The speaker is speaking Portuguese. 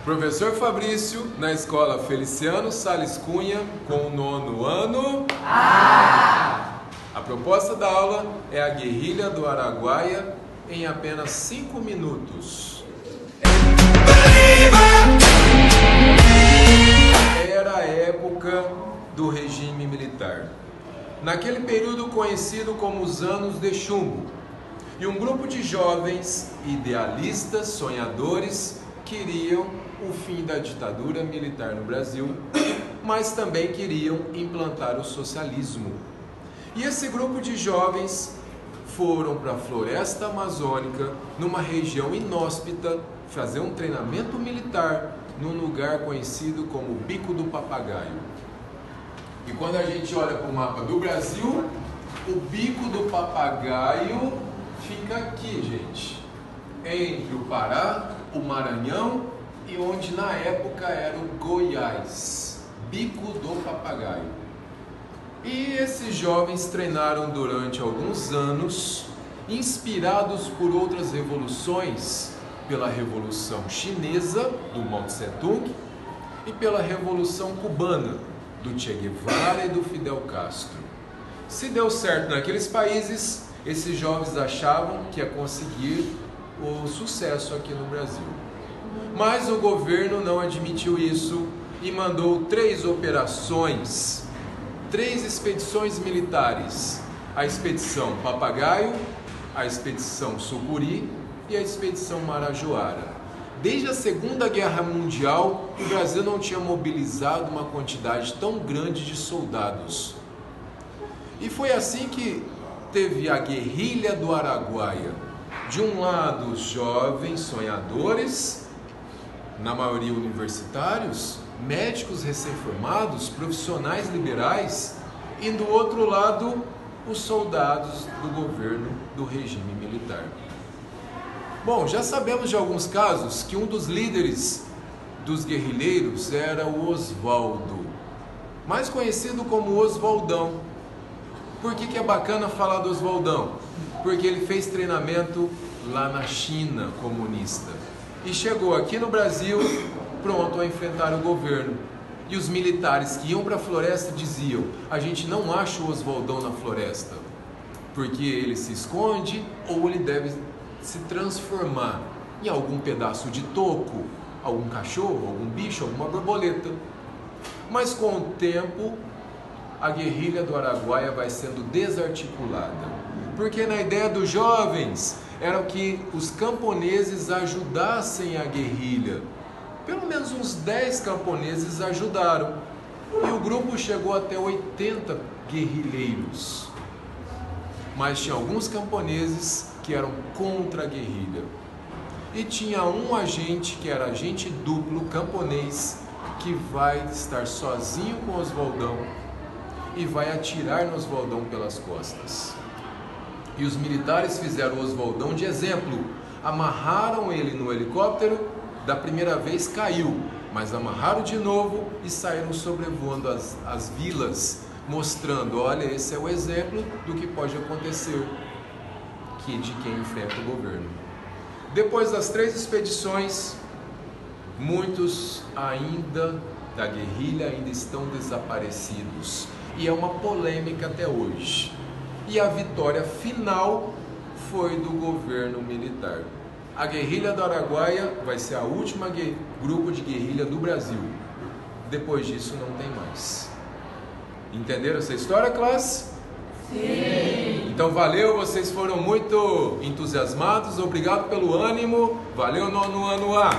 Professor Fabrício, na escola Feliciano Sales Cunha, com o 9º ano. A proposta da aula é a guerrilha do Araguaia em apenas 5 minutos. Era a época do regime militar. Naquele período conhecido como os anos de chumbo. E um grupo de jovens idealistas, sonhadores, queriam o fim da ditadura militar no Brasil, mas também queriam implantar o socialismo. E esse grupo de jovens foram para a floresta amazônica, numa região inóspita, fazer um treinamento militar num lugar conhecido como Bico do Papagaio. E quando a gente olha para o mapa do Brasil, o Bico do Papagaio fica aqui, gente, entre o Pará, o Maranhão e onde na época era o Goiás, Bico do Papagaio. E esses jovens treinaram durante alguns anos, inspirados por outras revoluções, pela Revolução Chinesa, do Mao Tse-tung, e pela Revolução Cubana, do Che Guevara e do Fidel Castro. Se deu certo naqueles países, esses jovens achavam que ia conseguir o sucesso aqui no Brasil. Mas o governo não admitiu isso e mandou 3 operações, 3 expedições militares: a Expedição Papagaio, a Expedição Sucuri e a Expedição Marajoara. Desde a Segunda Guerra Mundial, o Brasil não tinha mobilizado uma quantidade tão grande de soldados. E foi assim que teve a guerrilha do Araguaia. De um lado, os jovens sonhadores, na maioria universitários, médicos recém-formados, profissionais liberais, e do outro lado, os soldados do governo do regime militar. Bom, já sabemos de alguns casos que um dos líderes dos guerrilheiros era o Oswaldo, mais conhecido como Oswaldão. Por que é bacana falar do Oswaldão? Porque ele fez treinamento lá na China comunista e chegou aqui no Brasil pronto a enfrentar o governo. E os militares que iam para a floresta diziam: a gente não acha o Oswaldão na floresta, porque ele se esconde ou ele deve se transformar em algum pedaço de toco, algum cachorro, algum bicho, alguma borboleta. Mas com o tempo, a guerrilha do Araguaia vai sendo desarticulada, porque na ideia dos jovens era que os camponeses ajudassem a guerrilha. Pelo menos uns 10 camponeses ajudaram, e o grupo chegou até 80 guerrilheiros. Mas tinha alguns camponeses que eram contra a guerrilha. E tinha um agente, que era agente duplo camponês, que vai estar sozinho com o Oswaldão e vai atirar no Oswaldão pelas costas. E os militares fizeram o Oswaldão de exemplo. Amarraram ele no helicóptero, da primeira vez caiu, mas amarraram de novo e saíram sobrevoando as vilas, mostrando: olha, esse é o exemplo do que pode acontecer de quem enfrenta o governo. Depois das 3 expedições, muitos ainda da guerrilha ainda estão desaparecidos, e é uma polêmica até hoje. E a vitória final foi do governo militar. A guerrilha do Araguaia vai ser a última grupo de guerrilha do Brasil. Depois disso não tem mais. Entenderam essa história, classe? Sim! Então valeu, vocês foram muito entusiasmados, obrigado pelo ânimo, valeu 9º ano A!